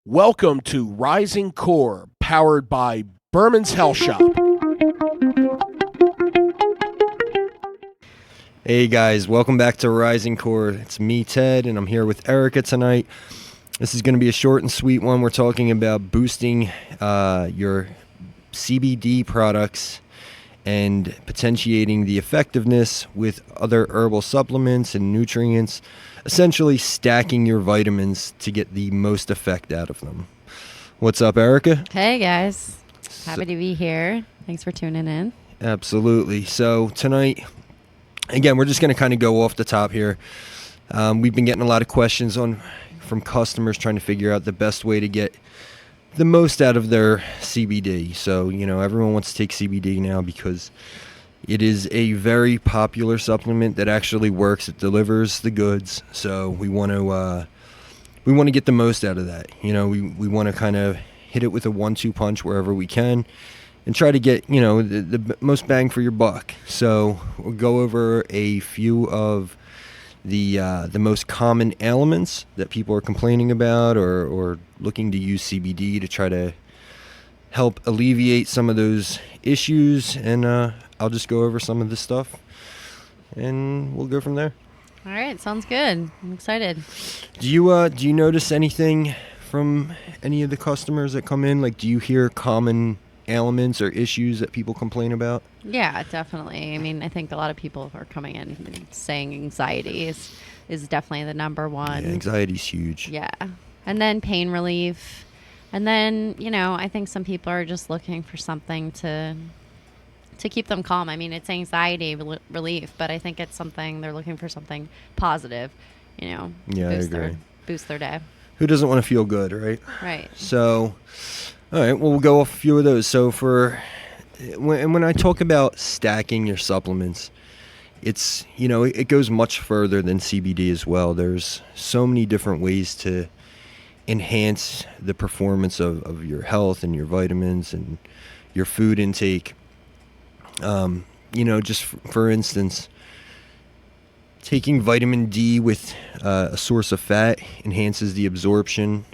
Welcome to Rising Core, powered by Burman's Health Shop. Hey guys, welcome back to Rising Core. It's me, Ted, and I'm here with Erica tonight. This is going to be a short and sweet one. We're talking about boosting your CBD products and potentiating the effectiveness with other herbal supplements and nutrients, essentially stacking your vitamins to get the most effect out of them. What's up, Erica? Hey guys, happy to be here. Thanks for tuning in. Absolutely. So tonight, again, we're just going to kind of go off the top here. We've been getting a lot of questions from customers trying to figure out the best way to get the most out of their CBD. So, everyone wants to take CBD now because it is a very popular supplement that actually works. It delivers the goods. So we want to get the most out of that. We want to kind of hit it with a 1-2 punch wherever we can and try to get, the most bang for your buck. So we'll go over a few of the most common ailments that people are complaining about or looking to use CBD to try to help alleviate some of those issues. And I'll just go over some of this stuff and we'll go from there. All right, sounds good. I'm excited. Do you notice anything from any of the customers that come in? Like, do you hear common ailments or issues that people complain about? Yeah, definitely. I mean, I think a lot of people are coming in and saying anxiety is definitely the number one. Yeah, anxiety's huge. Yeah. And then pain relief. And then, I think some people are just looking for something to keep them calm. I mean, it's anxiety relief, but I think it's something they're looking for something positive, Yeah, I agree. Boost their day. Who doesn't want to feel good, right? Right. So, all right, well, we'll go off a few of those. So when I talk about stacking your supplements, it's, it goes much further than CBD as well. There's so many different ways to enhance the performance of your health and your vitamins and your food intake. Just for instance, taking vitamin D with a source of fat enhances the absorption.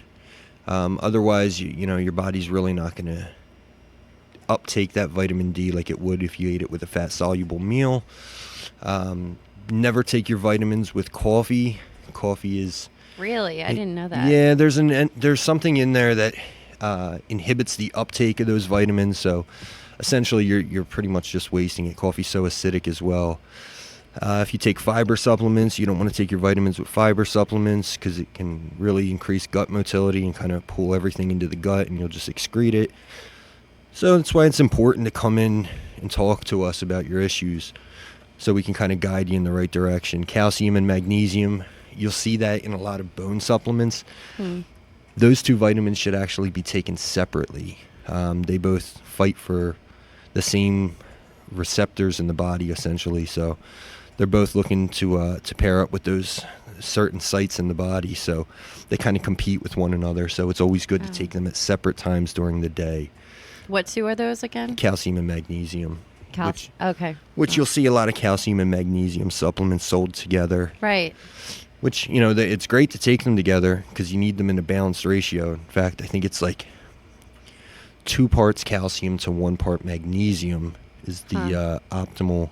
Otherwise, your body's really not going to uptake that vitamin D like it would if you ate it with a fat-soluble meal. Never take your vitamins with coffee. Coffee is... Really? I didn't know that. Yeah, there's something in there that inhibits the uptake of those vitamins. So essentially, you're pretty much just wasting it. Coffee's so acidic as well. If you take fiber supplements, you don't want to take your vitamins with fiber supplements because it can really increase gut motility and kind of pull everything into the gut, and you'll just excrete it. So that's why it's important to come in and talk to us about your issues so we can kind of guide you in the right direction. Calcium and magnesium, you'll see that in a lot of bone supplements. Those two vitamins should actually be taken separately. They both fight for the same receptors in the body, essentially. So they're both looking to pair up with those certain sites in the body. So they kind of compete with one another. So it's always good to take them at separate times during the day. What two are those again? Calcium and magnesium. Okay. Which you'll see a lot of calcium and magnesium supplements sold together. Right. Which, it's great to take them together because you need them in a balanced ratio. In fact, I think it's like 2 parts calcium to 1 part magnesium is the optimal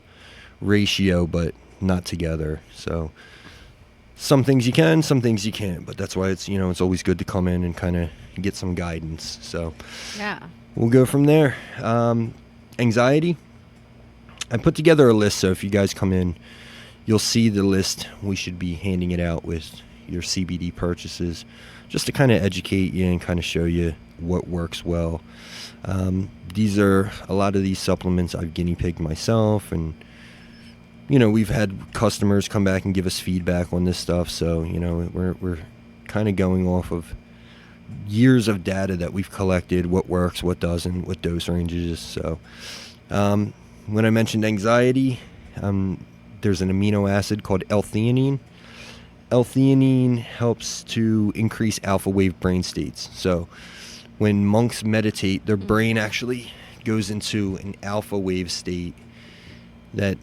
ratio, but not together. So some things you can, some things you can't. But that's why it's, it's always good to come in and kind of get some guidance. So yeah, we'll go from there. Anxiety. I put together a list, so if you guys come in, you'll see the list. We should be handing it out with your CBD purchases just to kind of educate you and kind of show you what works well. These are a lot of these supplements I've guinea pigged myself, and we've had customers come back and give us feedback on this stuff. So we're kind of going off of years of data that we've collected, what works, what doesn't, what dose ranges. So when I mentioned anxiety, there's an amino acid called l-theanine. L-theanine helps to increase alpha wave brain states. So when monks meditate, their brain actually goes into an alpha wave state that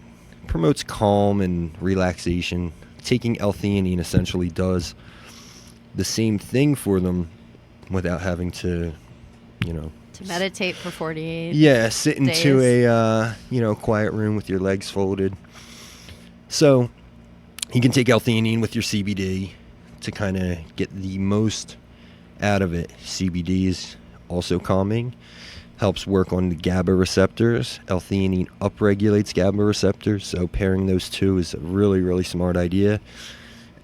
promotes calm and relaxation. Taking l-theanine essentially does the same thing for them, without having to, you know, To meditate for 48 yeah, sit into days. a quiet room with your legs folded. So you can take L-theanine with your CBD to kind of get the most out of it. CBD is also calming, helps work on the GABA receptors. L-theanine upregulates GABA receptors, so pairing those two is a really, really smart idea.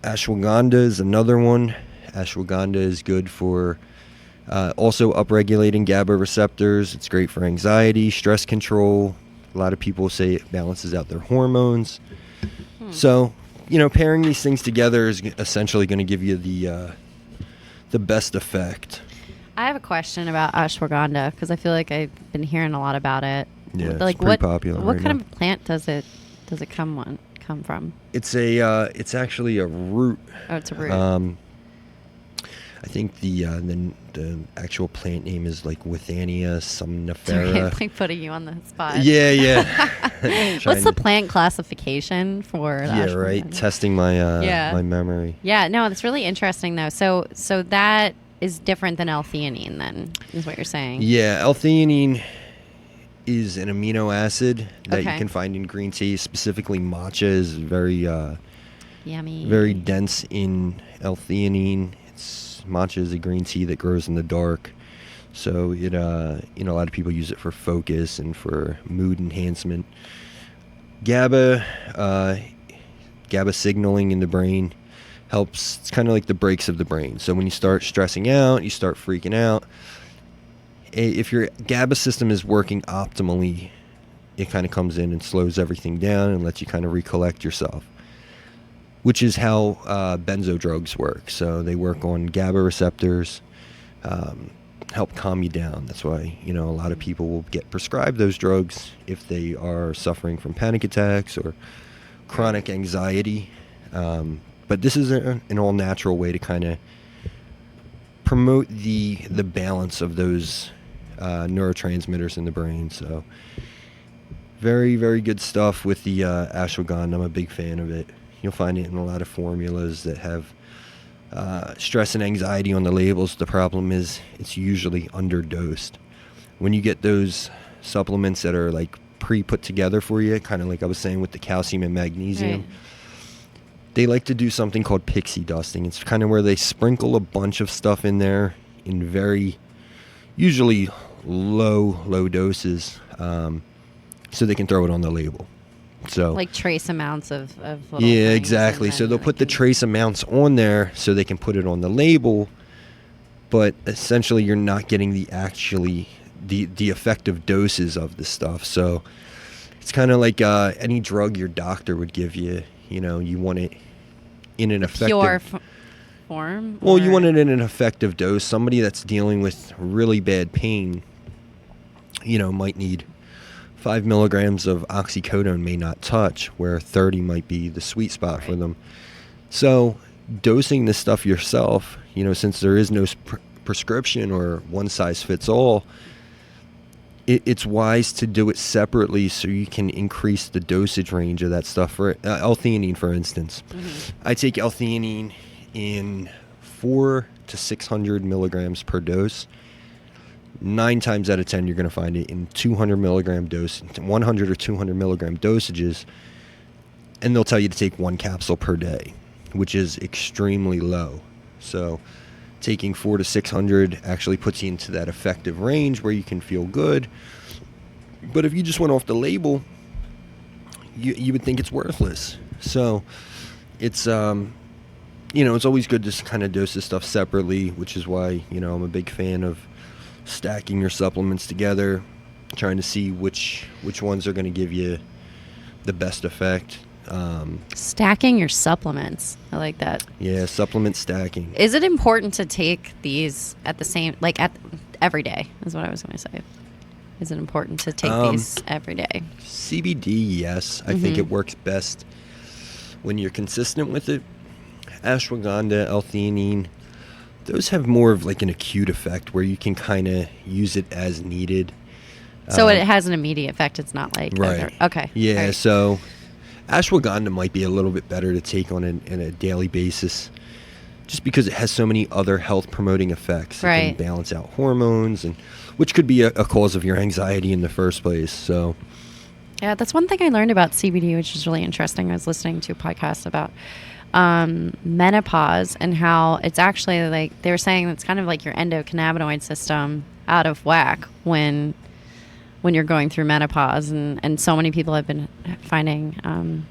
Ashwaganda is another one. Ashwaganda is good for also upregulating GABA receptors. It's great for anxiety, stress control. A lot of people say it balances out their hormones. So, pairing these things together is essentially going to give you the best effect. I have a question about ashwagandha because I feel like I've been hearing a lot about it. Yeah, like it's pretty popular What right kind now. of plant does it come from? It's it's actually a root. Oh, it's a root. I think the actual plant name is like Withania Sorry, somnifera. I'm like putting you on the spot. Yeah. What's the plant classification for the Yeah, right. ashwagandha? Testing my Yeah. my memory. Yeah, no, that's really interesting though. So that is different than L-theanine then, is what you're saying. Yeah, L-theanine is an amino acid that you Okay. can find in green tea. Specifically, matcha is very Yummy. very dense in L-theanine. Matcha is a green tea that grows in the dark, so it a lot of people use it for focus and for mood enhancement. GABA signaling in the brain helps. It's kind of like the brakes of the brain. So when you start stressing out, you start freaking out. If your GABA system is working optimally, it kind of comes in and slows everything down and lets you kind of recollect yourself, which is how benzo drugs work. So they work on GABA receptors, help calm you down. That's why, a lot of people will get prescribed those drugs if they are suffering from panic attacks or chronic anxiety. But this is an all-natural way to kind of promote the balance of those neurotransmitters in the brain. So very, very good stuff with the ashwagandha. I'm a big fan of it. You'll find it in a lot of formulas that have stress and anxiety on the labels. The problem is it's usually underdosed. When you get those supplements that are like pre-put together for you, kind of like I was saying with the calcium and magnesium, Right. they like to do something called pixie dusting. It's kind of where they sprinkle a bunch of stuff in there in very, usually low doses, so they can throw it on the label. So Like trace amounts of little yeah, things, exactly. and So then they'll they put the can- trace amounts on there so they can put it on the label, but essentially you're not getting the effective doses of the stuff. So it's kind of like any drug your doctor would give you. You want it in an effective pure form. Well, you or- want it in an effective dose. Somebody that's dealing with really bad pain, might need 5 milligrams of oxycodone may not touch, where 30 might be the sweet spot for them. So dosing this stuff yourself, since there is no prescription or one size fits all, it's wise to do it separately so you can increase the dosage range of that stuff. For L-theanine, for instance, I take L-theanine in 400 to 600 milligrams per dose. 9 times out of 10, you're going to find it in 200 milligram dose, 100 or 200 milligram dosages, and they'll tell you to take 1 capsule per day, which is extremely low. So taking 400 to 600 actually puts you into that effective range where you can feel good. But if you just went off the label, you would think it's worthless. So it's it's always good to kind of dose this stuff separately, which is why I'm a big fan of stacking your supplements together, trying to see which ones are going to give you the best effect. Stacking your supplements. I like that. Yeah, supplement stacking. Is it important to take these at the same, every day? Is what I was going to say. Is it important to take these every day? CBD, yes. I think it works best when you're consistent with it. Ashwagandha, L-theanine, those have more of like an acute effect where you can kind of use it as needed. So it has an immediate effect. It's not like Right. Okay. Yeah, All right. so ashwagandha might be a little bit better to take on a daily basis. just because it has so many other health promoting effects. It Right. can balance out hormones, and which could be a cause of your anxiety in the first place. So Yeah, that's one thing I learned about CBD, which is really interesting. I was listening to a podcast about menopause and how it's actually like they were saying it's kind of like your endocannabinoid system out of whack when you're going through menopause, and so many people have been finding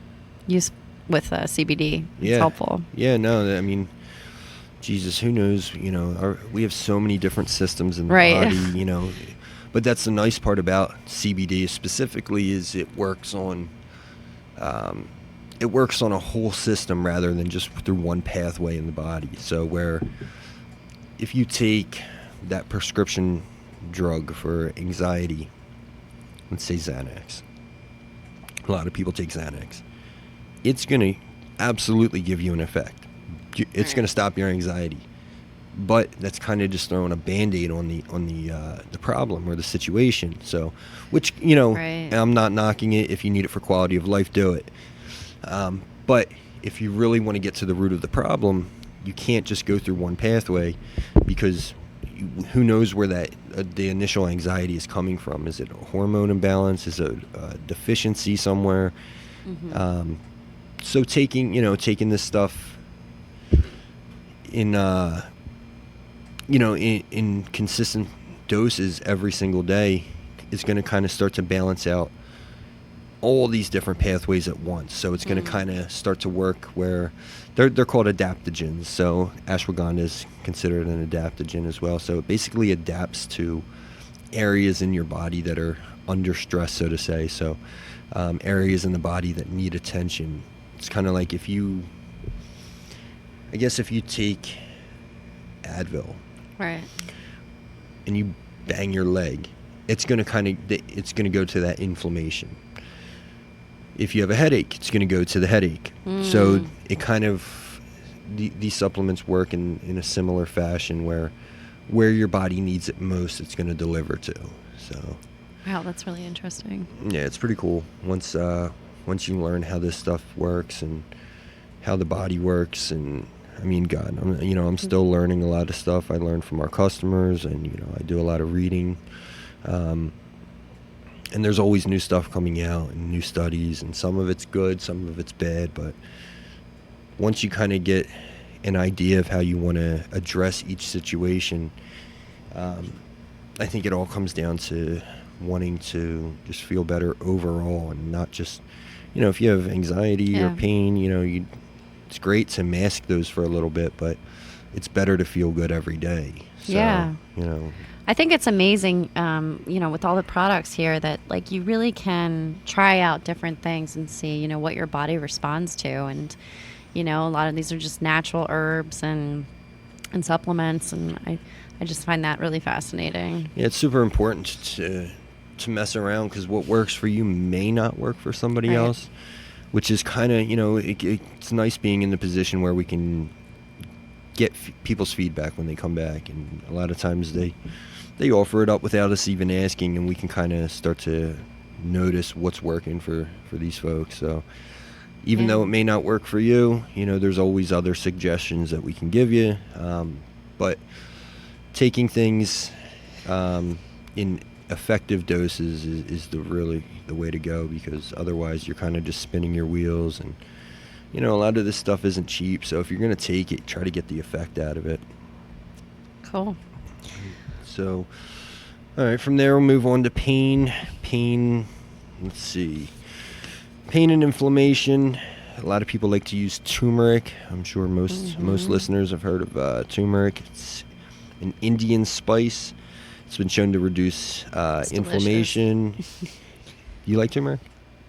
use with CBD. It's helpful. Yeah, no, I mean, Jesus, who knows? We have so many different systems in the Right. body, But that's the nice part about CBD specifically is it works on a whole system rather than just through one pathway in the body. So where if you take that prescription drug for anxiety, let's say Xanax, a lot of people take Xanax, it's going to absolutely give you an effect. It's going to stop your anxiety. But that's kind of just throwing a Band-Aid on the problem or the situation. So, which, Right. I'm not knocking it. If you need it for quality of life, do it. But if you really want to get to the root of the problem, you can't just go through one pathway, because who knows where the initial anxiety is coming from. Is it a hormone imbalance? Is it a deficiency somewhere? Mm-hmm. So taking this stuff in consistent doses every single day is going to kind of start to balance out all these different pathways at once. So it's going to kind of start to work where they're called adaptogens. So ashwaganda is considered an adaptogen as well. So it basically adapts to areas in your body that are under stress, so to say. So areas in the body that need attention. It's kind of like if you take Advil, Right. and you bang your leg, it's going to go to that inflammation. If you have a headache, it's going to go to the headache. So it kind of these supplements work in a similar fashion where your body needs it most, it's going to deliver to. So Wow, that's really interesting. yeah, it's pretty cool once you learn how this stuff works and how the body works. And I mean, God, I'm still learning a lot of stuff. I learn from our customers, and I do a lot of reading, and there's always new stuff coming out and new studies, and some of it's good, some of it's bad. But once you kind of get an idea of how you want to address each situation, I think it all comes down to wanting to just feel better overall, and not just, if you have anxiety or pain, it's great to mask those for a little bit, but it's better to feel good every day. So, Yeah. I think it's amazing, with all the products here that like you really can try out different things and see, what your body responds to. And, a lot of these are just natural herbs and supplements. And I just find that really fascinating. Yeah, it's super important to mess around, because what works for you may not work for somebody Right. else, which is kind of, it's nice being in the position where we can get people's feedback when they come back. And a lot of times they offer it up without us even asking, and we can kind of start to notice what's working for these folks. So even though it may not work for you, there's always other suggestions that we can give you. But taking things in effective doses is the way to go, because otherwise you're kind of just spinning your wheels. And a lot of this stuff isn't cheap, so if you're going to take it, try to get the effect out of it. Cool. So, all right, from there we'll move on to pain. Let's see. Pain and inflammation. A lot of people like to use turmeric. I'm sure most listeners have heard of turmeric. It's an Indian spice. It's been shown to reduce inflammation. You like turmeric?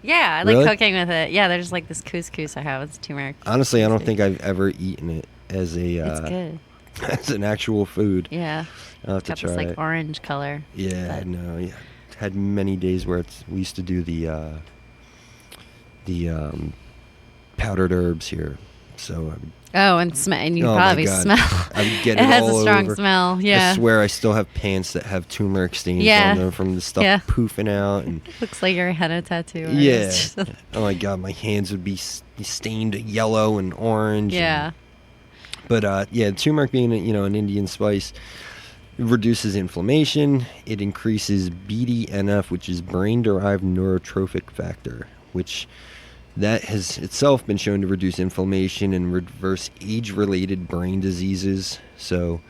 Yeah, I Really? like cooking with it. Yeah, there's like this couscous I have. It's turmeric. Honestly, I don't think I've ever eaten it as It's good. as an actual food. Yeah. I'll have to Got try this like it. orange color. Yeah, but- no, yeah. Had many days where we used to do the powdered herbs here. So Oh, and you Oh, my probably God. smell. I would get it it has all a strong over. smell. Yeah. I swear I still have pants that have turmeric stains Yeah. on them from the stuff Yeah. poofing out. And Looks like your henna tattoo. yeah. Oh my God, my hands would be stained yellow and orange. Yeah. But yeah, turmeric being an Indian spice, it reduces inflammation. It increases BDNF, which is brain-derived neurotrophic factor, which that has itself been shown to reduce inflammation and reverse age-related brain diseases. So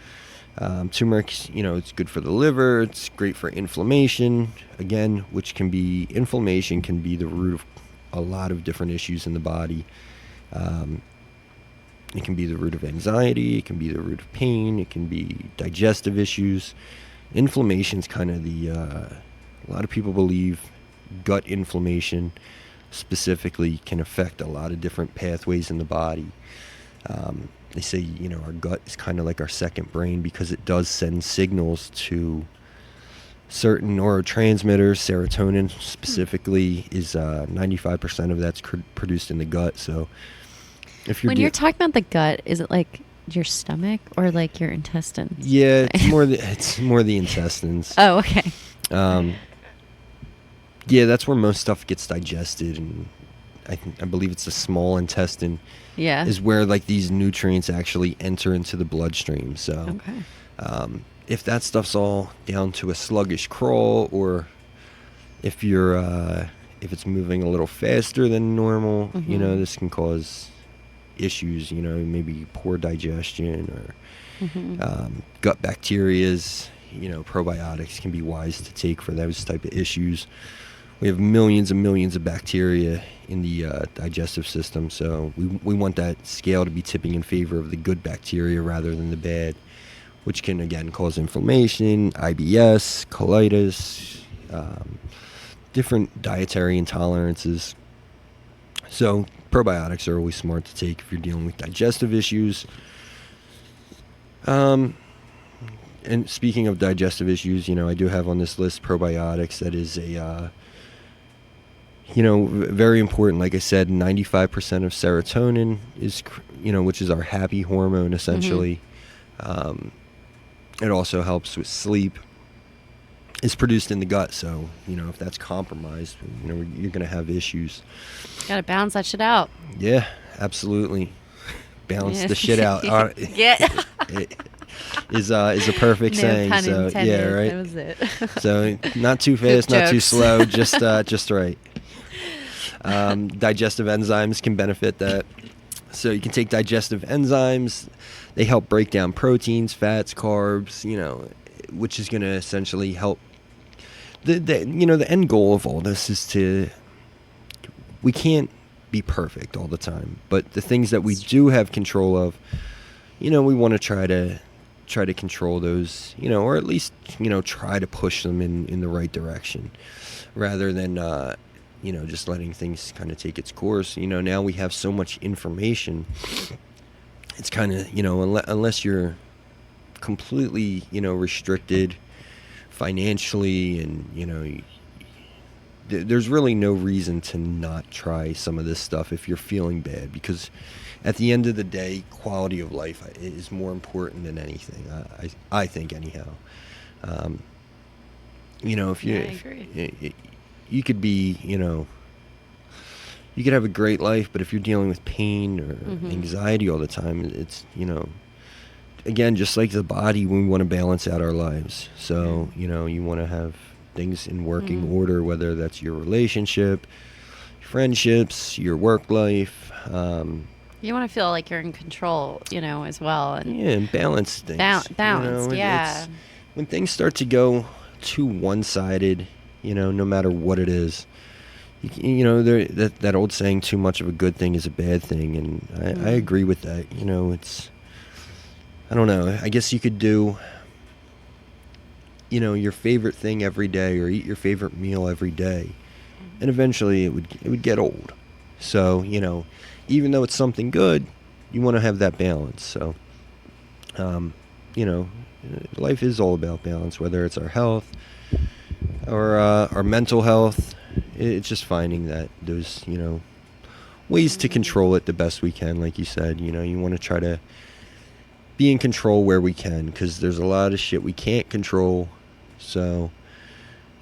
turmeric, it's good for the liver. It's great for inflammation. Again, inflammation can be the root of a lot of different issues in the body. It can be the root of anxiety. It can be the root of pain. It can be digestive issues. Inflammation is kind of a lot of people believe gut inflammation specifically can affect a lot of different pathways in the body. They say, our gut is kind of like our second brain because it does send signals to certain neurotransmitters. Serotonin specifically is 95% of that's produced in the gut. So when you're talking about the gut, is it like your stomach or like your intestines? Yeah, it's more the intestines. Oh, okay. Yeah, that's where most stuff gets digested, and I believe it's the small intestine. Yeah. Is where like these nutrients actually enter into the bloodstream. So, okay. If that stuff's all down to a sluggish crawl, or if it's moving a little faster than normal, this can cause issues, maybe poor digestion or gut bacterias. Probiotics can be wise to take for those type of issues. We have millions and millions of bacteria in the digestive system, so we want that scale to be tipping in favor of the good bacteria rather than the bad, which can again cause inflammation, IBS, colitis, different dietary intolerances. So probiotics are always smart to take if you're dealing with digestive issues. And speaking of digestive issues, I do have on this list probiotics. That is a, very important. Like I said, 95% of serotonin is, which is our happy hormone, essentially. It also helps with sleep. It's produced in the gut, so if that's compromised, you're going to have issues. Gotta balance that shit out. Yeah, absolutely. Balance the shit out. Yeah. It is a perfect saying. Pun So intended. yeah, right. That was it. So not too fast, not too slow, just right. Digestive enzymes can benefit that. So you can take digestive enzymes. They help break down proteins, fats, carbs, which is going to essentially help. The end goal of all this is we can't be perfect all the time, but the things that we do have control of, we want to try to control those, or at least, try to push them in the right direction rather than, just letting things kind of take its course. Now we have so much information. It's kind of, unless you're completely, restricted financially and, there's really no reason to not try some of this stuff if you're feeling bad, because at the end of the day, quality of life is more important than anything. I think anyhow. If you, I agree. you could be, you could have a great life, but if you're dealing with pain or anxiety all the time, it's, again, just like the body, we want to balance out our lives. So, you want to have things in working order, whether that's your relationship, friendships, your work life. You want to feel like you're in control, as well. And balance things. Balance, yeah. When things start to go too one-sided, no matter what it is, that old saying, too much of a good thing is a bad thing, and I agree with that. It's, I don't know, I guess you could do, your favorite thing every day or eat your favorite meal every day, and eventually it would get old. So, even though it's something good, you want to have that balance. So, life is all about balance, whether it's our health or our mental health. It's just finding that those, ways to control it the best we can. Like you said, you want to try to be in control where we can, because there's a lot of shit we can't control. So,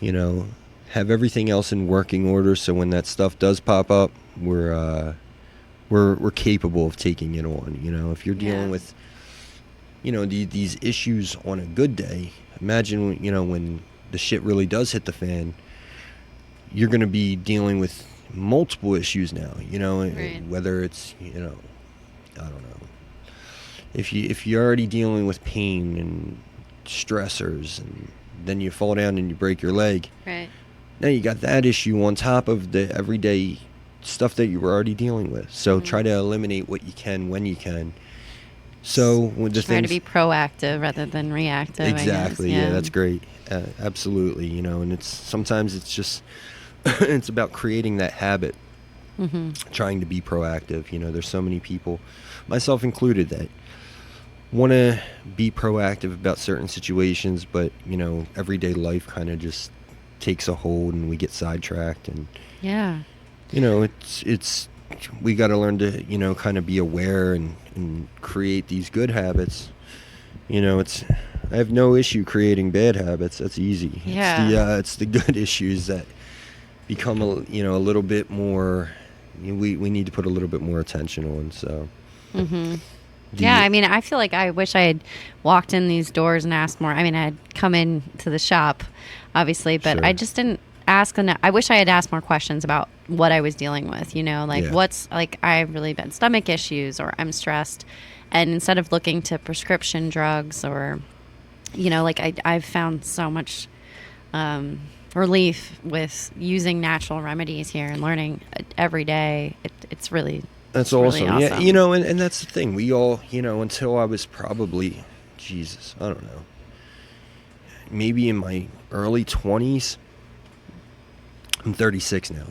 have everything else in working order, so when that stuff does pop up, we're capable of taking it on. If you're dealing with these issues on a good day. Imagine, when the shit really does hit the fan, you're going to be dealing with multiple issues now, Right. whether it's, I don't know. If you're already dealing with pain and stressors, and then you fall down and you break your leg, Right. now you got that issue on top of the everyday stuff that you were already dealing with. So try to eliminate what you can when you can. So with the Try things, to be proactive rather than reactive. exactly, I guess. yeah, that's great. Absolutely, and sometimes it's just it's about creating that habit, trying to be proactive. There's so many people, myself included, that want to be proactive about certain situations, but everyday life kind of just takes a hold and we get sidetracked, and Yeah. it's we got to learn to kind of be aware and create these good habits. I have no issue creating bad habits. That's easy. Yeah. It's the good issues that become a little bit more, we need to put a little bit more attention on. So Yeah, I mean, I feel like I wish I had walked in these doors and asked more. I mean, I had come in to the shop, obviously, but Sure. I just didn't ask enough. I wish I had asked more questions about what I was dealing with, like Yeah. what's, like, I have really bad stomach issues, or I'm stressed. And instead of looking to prescription drugs, or, like I've found so much relief with using natural remedies here and learning every day. It's really... That's It's really awesome. Yeah, awesome. and that's the thing. We all, until I was probably, Jesus, I don't know, maybe in my early 20s. I'm 36 now.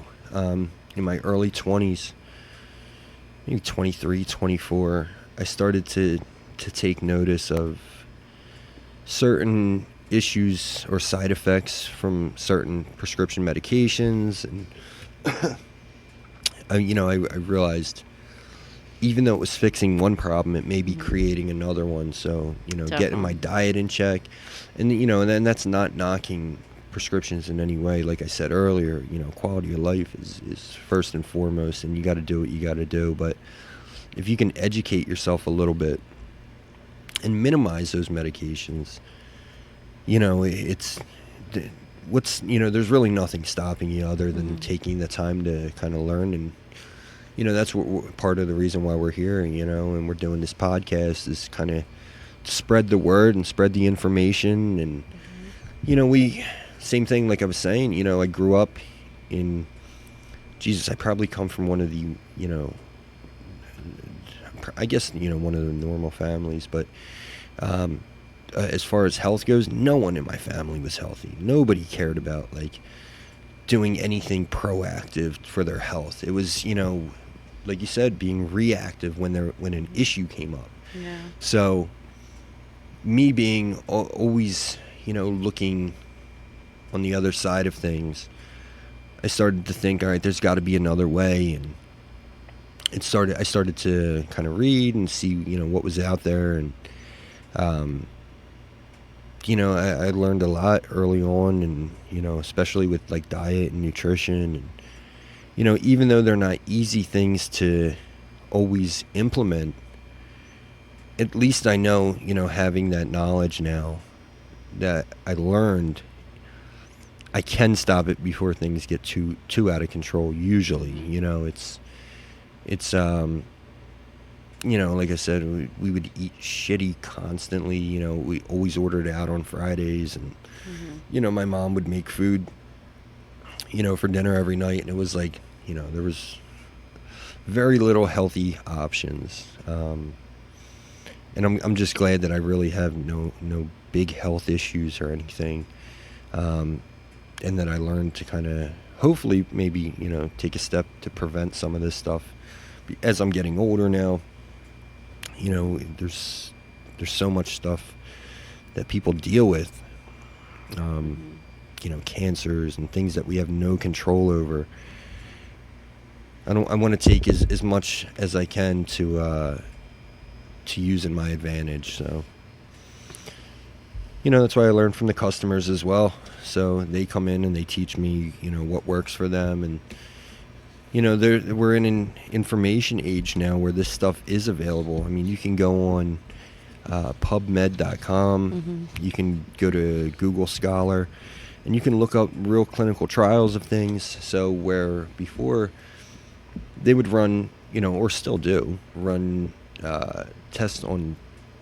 In my early 20s, maybe 23, 24, I started to take notice of certain issues or side effects from certain prescription medications, and I realized, even though it was fixing one problem, it may be creating another one. So, getting my Definitely. diet in check, and and then that's not knocking prescriptions in any way. Like I said earlier, quality of life is first and foremost, and you got to do what you got to do. But if you can educate yourself a little bit and minimize those medications, it's there's really nothing stopping you other than taking the time to kind of learn. And that's what part of the reason why we're here, and we're doing this podcast, is kind of to spread the word and spread the information. And we, same thing, like I was saying, I grew up in, Jesus, I probably come from one of the, I guess, one of the normal families, but as far as health goes, no one in my family was healthy. Nobody cared about, like, doing anything proactive for their health. It was, like you said, being reactive when an issue came up. Yeah. So me being always, looking on the other side of things, I started to think, all right, there's got to be another way. And I started to kind of read and see, what was out there. And, I learned a lot early on, and, especially with, like, diet and nutrition. And, even though they're not easy things to always implement, at least I know, having that knowledge now that I learned, I can stop it before things get too out of control. Usually, it's like I said, we would eat shitty constantly. We always ordered out on Fridays, and my mom would make food, for dinner every night, and it was like, there was very little healthy options. And I'm just glad that I really have no big health issues or anything. And that I learned to kind of, hopefully, maybe, take a step to prevent some of this stuff. As I'm getting older now, there's so much stuff that people deal with, cancers and things that we have no control over. I want to take as much as I can to use in my advantage. So, that's why I learn from the customers as well. So they come in and they teach me, what works for them. And, we're in an information age now where this stuff is available. I mean, you can go on PubMed.com. You can go to Google Scholar, and you can look up real clinical trials of things. So where before they would run, or still do, run tests on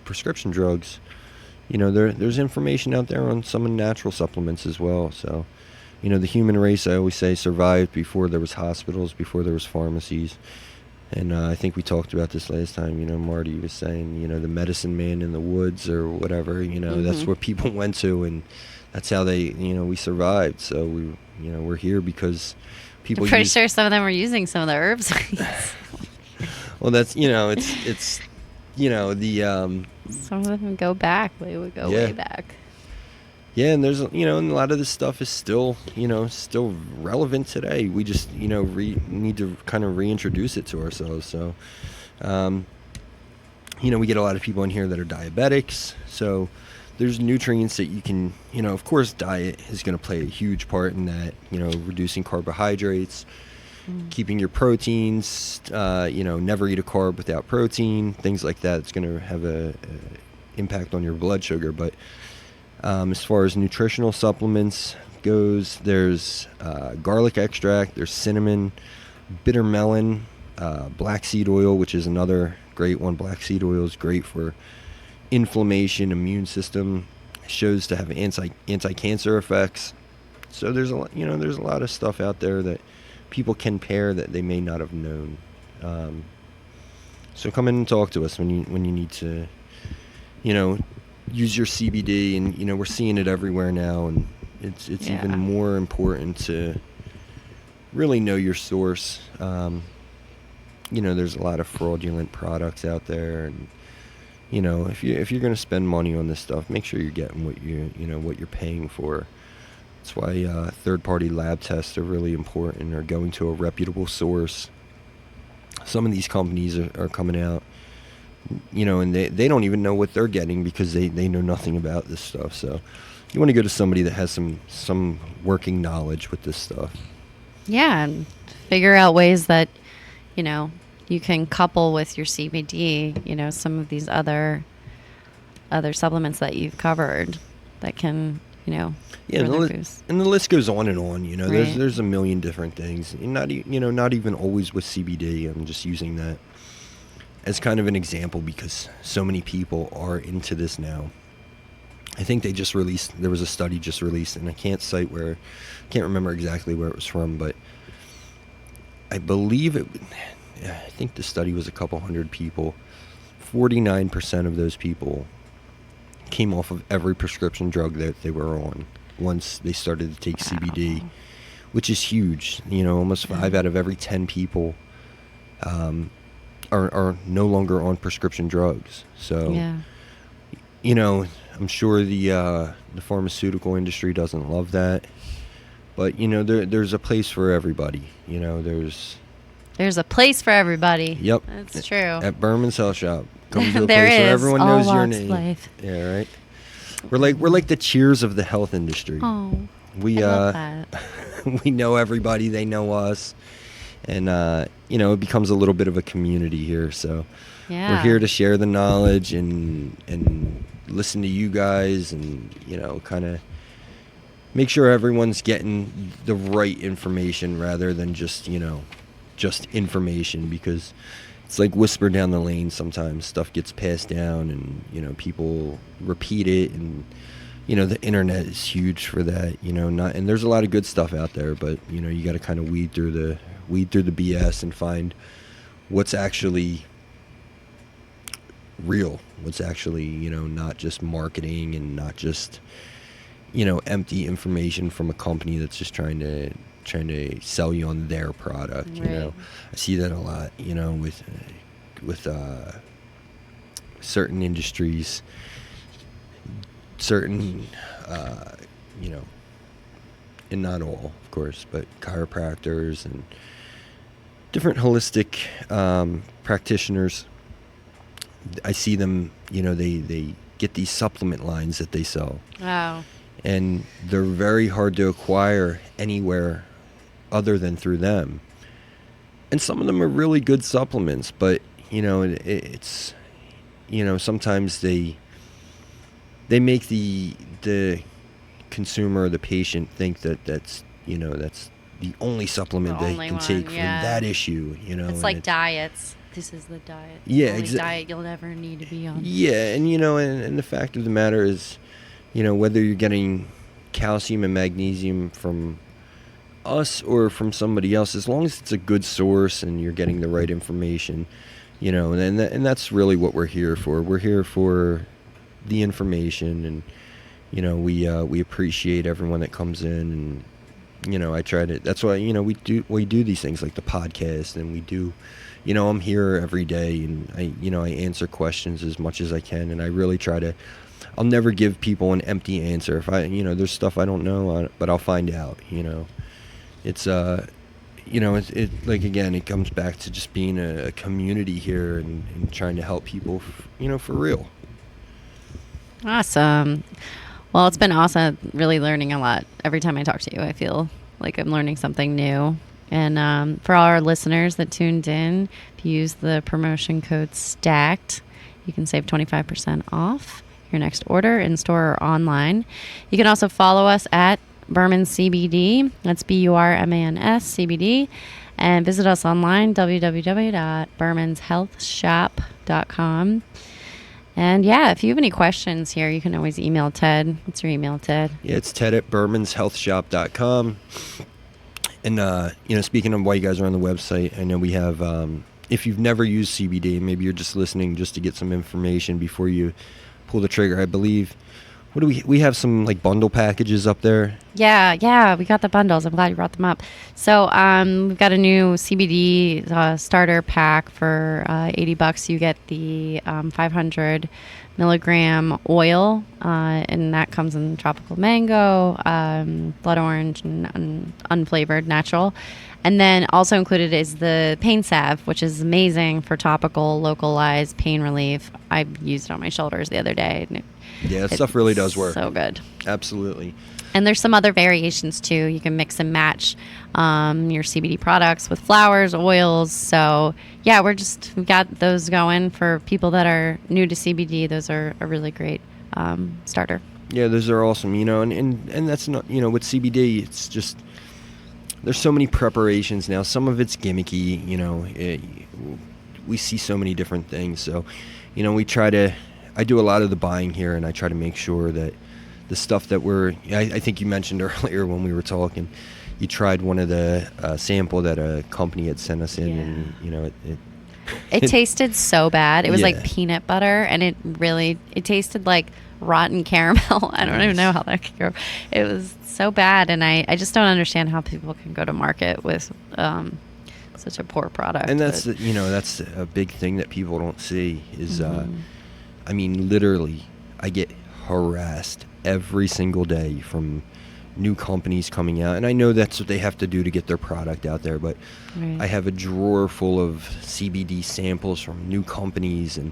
prescription drugs, there's information out there on some natural supplements as well. So, the human race, I always say, survived before there was hospitals, before there was pharmacies. And I think we talked about this last time. Marty was saying, the medicine man in the woods or whatever, that's where people went to, and that's how they, we survived. So we're here because people I'm pretty sure some of them were using some of the herbs. Well, that's, it's the... some of them go back. They would go way back. Yeah, and there's, and a lot of this stuff is still, still relevant today. We just, need to kind of reintroduce it to ourselves. So, we get a lot of people in here that are diabetics. So there's nutrients that you can, of course, diet is going to play a huge part in that, reducing carbohydrates, keeping your proteins, never eat a carb without protein, things like that. It's going to have a impact on your blood sugar. But as far as nutritional supplements goes, there's garlic extract, there's cinnamon, bitter melon, black seed oil, which is another great one. Black seed oil is great for inflammation, immune system, shows to have anti-cancer effects. So there's a lot of stuff out there that people can pair that they may not have known. So come in and talk to us when you need to, use your CBD, and we're seeing it everywhere now, and it's even more important to really know your source. There's a lot of fraudulent products out there, and if you're going to spend money on this stuff, make sure you're getting what what you're paying for. That's why third-party lab tests are really important, or going to a reputable source. Some of these companies are coming out, and they don't even know what they're getting because they know nothing about this stuff. So you want to go to somebody that has some working knowledge with this stuff. Yeah, and figure out ways that, you can couple with your CBD, some of these other supplements that you've covered that can, and the list goes on and on. Right. There's a million different things, and not even always with CBD. I'm just using that as kind of an example because so many people are into this now. I think there was a study just released, and I can't remember exactly where it was from, but I think the study was a couple hundred people. 49% of those people came off of every prescription drug that they were on once they started to take CBD, which is huge. Almost 5 out of every 10 people are no longer on prescription drugs. So, I'm sure the pharmaceutical industry doesn't love that, but there's a place for everybody. There's a place for everybody. Yep, that's true. At Burman's Health Shop, comes to a There place where is. everyone All knows your walks of name. life. Yeah, right. We're like the Cheers of the health industry. Oh, We I love that. we know everybody, they know us, and it becomes a little bit of a community here. So we're here to share the knowledge and listen to you guys, and kind of make sure everyone's getting the right information rather than just information, because it's like whisper down the lane. Sometimes stuff gets passed down, and people repeat it, and the internet is huge for that. And there's a lot of good stuff out there, but you got to kind of weed through the BS and find what's actually real, what's actually not just marketing, and not just empty information from a company that's just trying to sell you on their product. Right. I see that a lot with certain industries, certain and not all, of course, but chiropractors and different holistic practitioners. I see them, they get these supplement lines that they sell. Wow. And they're very hard to acquire anywhere other than through them. And some of them are really good supplements, but it's sometimes they make the consumer or the patient think that's the only supplement The they only can one, take for yeah. that issue. It's and like diets. This is the diet. Yeah, the only exactly. diet you'll never need to be on. Yeah, and and the fact of the matter is, whether you're getting calcium and magnesium from us or from somebody else, as long as it's a good source and you're getting the right information, and that's really what we're here for. We're here for the information, and we appreciate everyone that comes in, and I try to. That's why we do these things like the podcast, and we do. I'm here every day, and I answer questions as much as I can, and I really try to. I'll never give people an empty answer. If there's stuff I don't know, but I'll find out. It's it comes back to just being a community here and trying to help people, for real. Awesome. Well, it's been awesome really learning a lot. Every time I talk to you, I feel like I'm learning something new. And for all our listeners that tuned in, if you use the promotion code STACKED, you can save 25% off your next order in store or online. You can also follow us at Burman CBD. That's BURMANS CBD. And visit us online, www.burmanshealthshop.com. And yeah, if you have any questions here, you can always email Ted. What's your email, Ted? Yeah, it's Ted at burmanshealthshop.com. And, speaking of why you guys are on the website, I know we have, if you've never used CBD, maybe you're just listening just to get some information before you pull the trigger, I believe. What do we have some like bundle packages up there? Yeah, we got the bundles. I'm glad you brought them up. So we've got a new CBD starter pack for $80. You get the 500 milligram oil, and that comes in tropical mango, blood orange, and unflavored natural. And then also included is the pain salve, which is amazing for topical, localized pain relief. I used it on my shoulders the other day. And that stuff really does work. So good. Absolutely. And there's some other variations too. You can mix and match your CBD products with flowers, oils. So yeah, we got those going for people that are new to CBD. Those are a really great starter. Yeah, those are awesome. And that's not, with CBD, it's just, there's so many preparations now. Some of it's gimmicky, we see so many different things. So, I do a lot of the buying here, and I try to make sure that the stuff that I think you mentioned earlier when we were talking, you tried one of the sample that a company had sent us in, and it tasted so bad. It was like Yeah. peanut butter, and it tasted like rotten caramel. I don't even know how that could go. It was so bad, and I just don't understand how people can go to market with such a poor product. And that's that's a big thing that people don't see is literally I get harassed every single day from new companies coming out, and I know that's what they have to do to get their product out there, but Right. I have a drawer full of CBD samples from new companies, and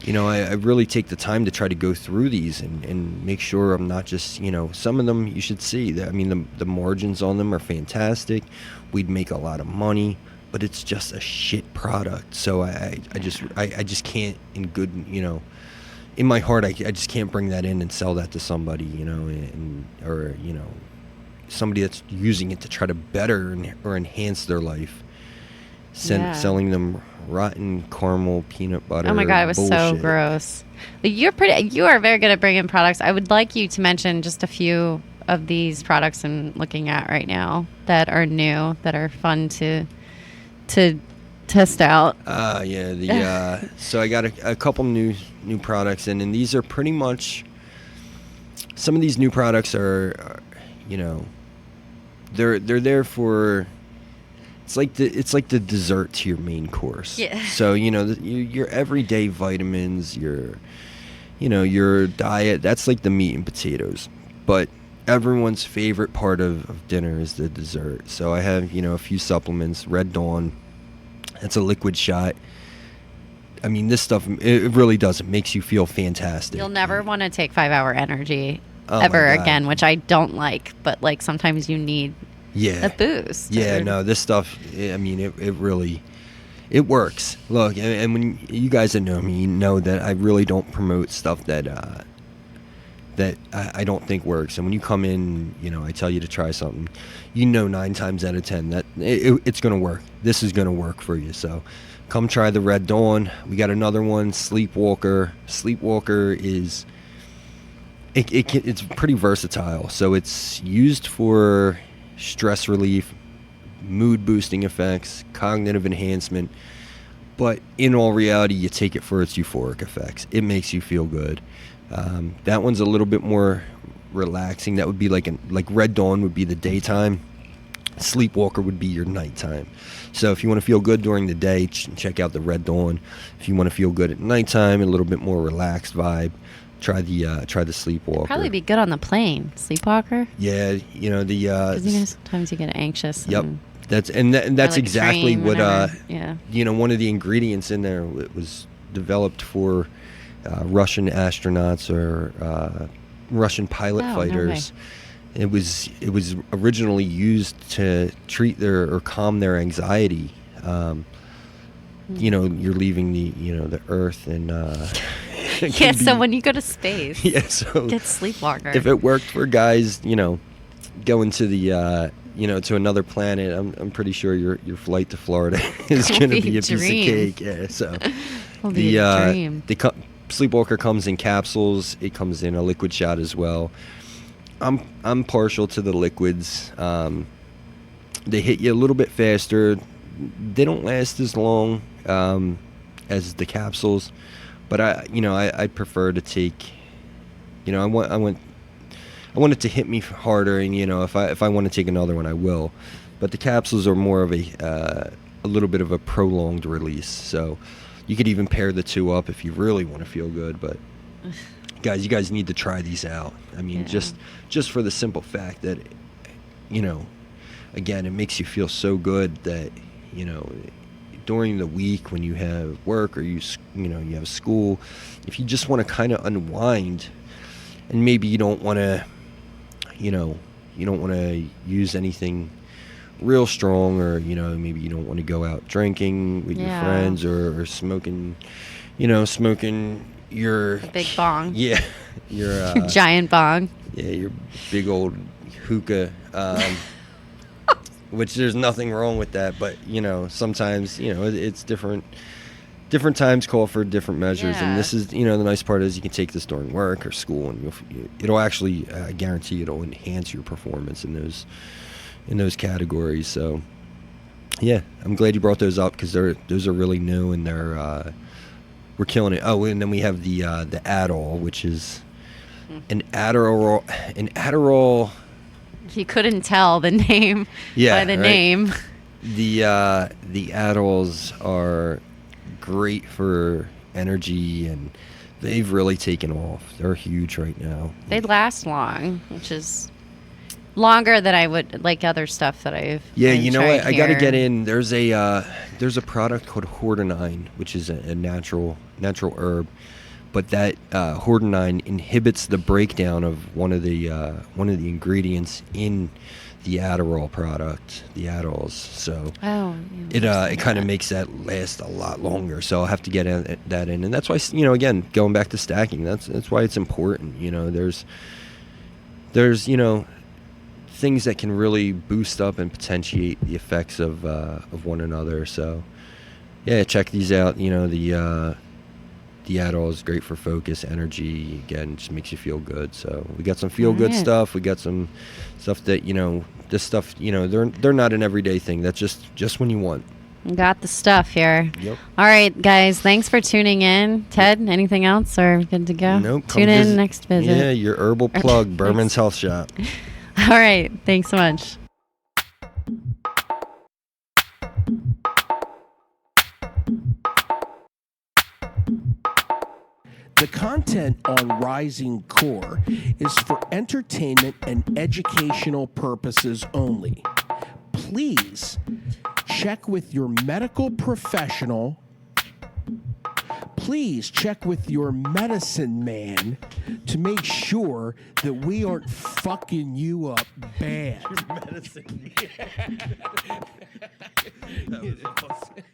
I really take the time to try to go through these and make sure I'm not just, some of them you should see. The margins on them are fantastic. We'd make a lot of money, but it's just a shit product. So I just can't in good, in my heart, I just can't bring that in and sell that to somebody, or somebody that's using it to try to better or enhance their life. Selling them rotten caramel peanut butter. Oh my God, it was so bullshit. gross. You are very good at bringing products. I would like you to mention just a few of these products I'm looking at right now that are new, that are fun to test out. So I got a couple new products, and these are pretty much, some of these new products are they're there for, it's like the dessert to your main course. Yeah. So your everyday vitamins, your diet, that's like the meat and potatoes, but everyone's favorite part of dinner is the dessert. So I have a few supplements. Red Dawn, it's a liquid shot. I mean, this stuff, it really does. It makes you feel fantastic. You'll never want to take 5-hour energy Oh my ever God. again, which I don't like, but like sometimes you need Yeah. a boost. Yeah, or- no, this stuff, it It works. Look, and when you guys that know me, you know that I really don't promote stuff that I don't think works. And when you come in, I tell you to try something, 9 times out of 10 that it's going to work. This is going to work for you. So come try the Red Dawn. We got another one, Sleepwalker. Sleepwalker is it's pretty versatile. So it's used for stress relief, mood boosting effects, cognitive enhancement, but in all reality, you take it for its euphoric effects. It makes you feel good. That one's a little bit more relaxing. That would be like Red Dawn would be the daytime. Sleepwalker would be your nighttime. So if you want to feel good during the day, check out the Red Dawn. If you want to feel good at nighttime, a little bit more relaxed vibe, try the Sleepwalker. Probably be good on the plane. Sleepwalker. Yeah, because sometimes you get anxious. Yep. That's exactly what one of the ingredients in there. It was developed for Russian astronauts or Russian pilot fighters. No way. It was originally used to treat or calm their anxiety. You're leaving the Earth and so when you go to space, so get Sleepwalker. If it worked for guys, going to the to another planet, I'm pretty sure your flight to Florida is going to be a piece of cake. Yeah, so the Sleepwalker comes in capsules. It comes in a liquid shot as well. I'm partial to the liquids. They hit you a little bit faster. They don't last as long as the capsules, but I prefer to take. I want it to hit me harder, and if I want to take another one, I will. But the capsules are more of a little bit of a prolonged release. So you could even pair the two up if you really want to feel good. But guys, you guys need to try these out. I mean, just for the simple fact that again, it makes you feel so good that during the week when you have work or you have school, if you just want to kind of unwind, and maybe you don't want to. You don't want to use anything real strong, or maybe you don't want to go out drinking with your friends or smoking your big bong. Yeah, your giant bong. Yeah, your big old hookah. Which there's nothing wrong with that, but sometimes it's different. Different times call for different measures, and this is the nice part is you can take this during work or school, and it'll actually I guarantee it'll enhance your performance in those categories. So yeah, I'm glad you brought those up because those are really new, and we're killing it. Oh, and then we have the Adderall, which is an Adderall. You couldn't tell the name by the name. The Adderdalls are great for energy, and they've really taken off. They're huge right now. They last long, which is longer than I would like other stuff that I've what? I got to get in. There's a product called hordenine, which is a natural herb, but that hordenine inhibits the breakdown of one of the ingredients in the Adderall product, the Adderdalls. So it kind of makes that last a lot longer. So I'll have to get that in, and that's why again going back to stacking. That's why it's important. There's things that can really boost up and potentiate the effects of one another. So yeah, check these out. The Adderall is great for focus, energy. Again, just makes you feel good. So we got some feel good stuff. We got some stuff that this stuff they're not an everyday thing. That's just when you want. Got the stuff here. Yep. All right, guys. Thanks for tuning in. Ted, anything else, or good to go? Nope. Tune in next visit. Yeah, your herbal plug, Burman's Health Shop. All right. Thanks so much. The content on Rising Core is for entertainment and educational purposes only. Please check with your medical professional. Please check with your medicine man to make sure that we aren't fucking you up bad. Medicine man. That was awesome.